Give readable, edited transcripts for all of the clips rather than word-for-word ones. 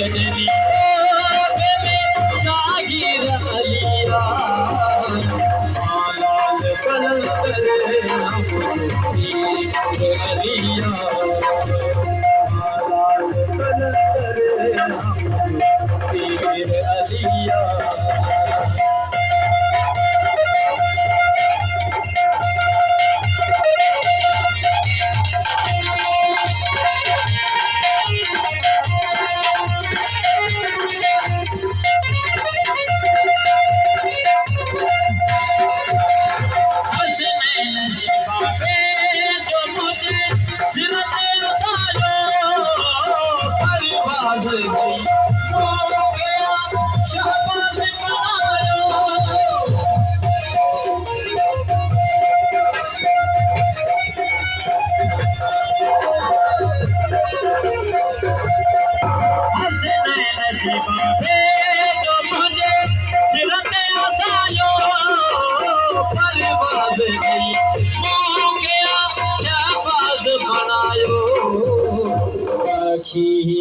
जननी जागीर अलिया लाल कलंदर पीर अलिया लाल कलंदर पीर अलिया।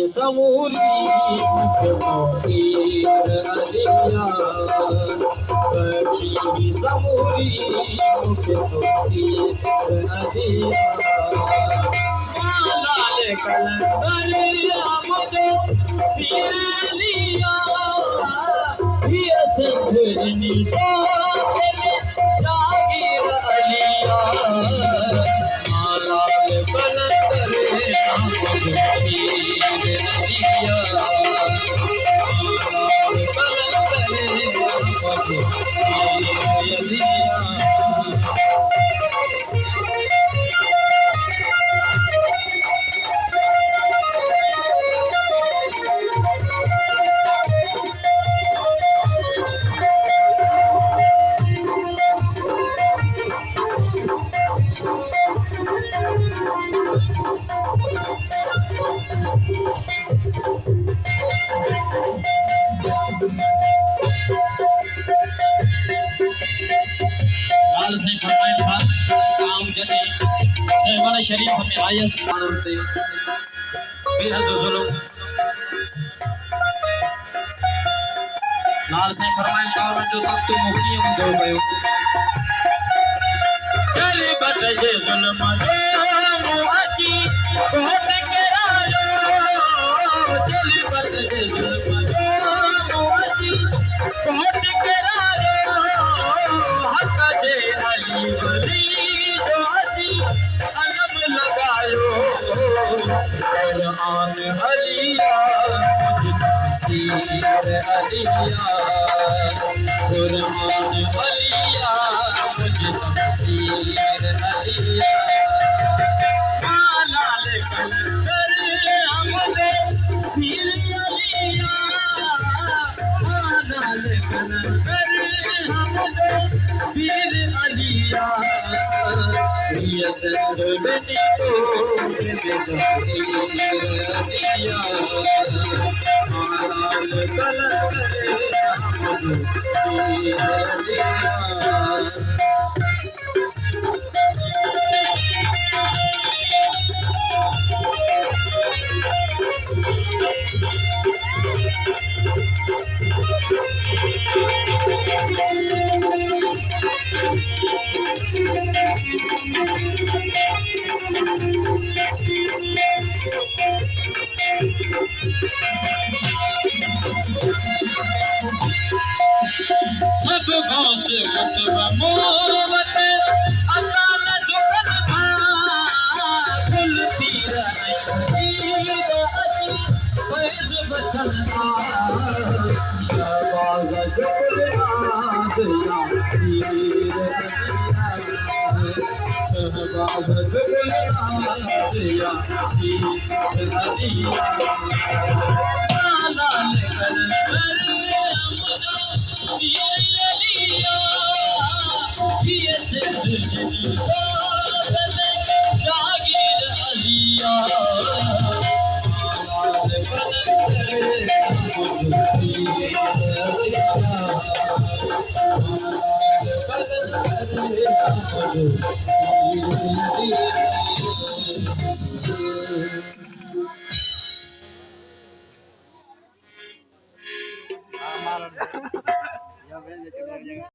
समूली पीर अलिया बखी समूली पीर अलिया लाल कलंदर मुझे पीर अलिया ये संजनी जागीर अलिया लाल कलंदर लाल से फरमाइल था काम जने सहवान शरीफ में आयस मानते बेहद जुल्म लाल से फरमाइल था जो तख्त मुखी दो गयो चली बट जे जुल्म मुआची बहुत करायो चली बट जे जुल्म मुआची बहुत करायो हक जे अली वली जो अजी अलम लगायो कुरान अलिया मुझ तफसीर अलिया कुरान अलिया मुझ तफसीर अलिया लाल कलंदर हमने पीर अलिया लाल कलंदर हमने पीर अलिया ये संग बनी तो अलिया लाल कलंदर हमने पीर अलिया। सब घास कतबा मोहब्बत अता न झुकन था फुल पीर ईद अजी फैज बचन था शहबाज झुकना दया पीर शहबाज झुकना दया पीर अलिया लाल कलंदर पीर अलिया ये जिंदगी जागीर अलिया लाल कलंदर पीर अलिया। यार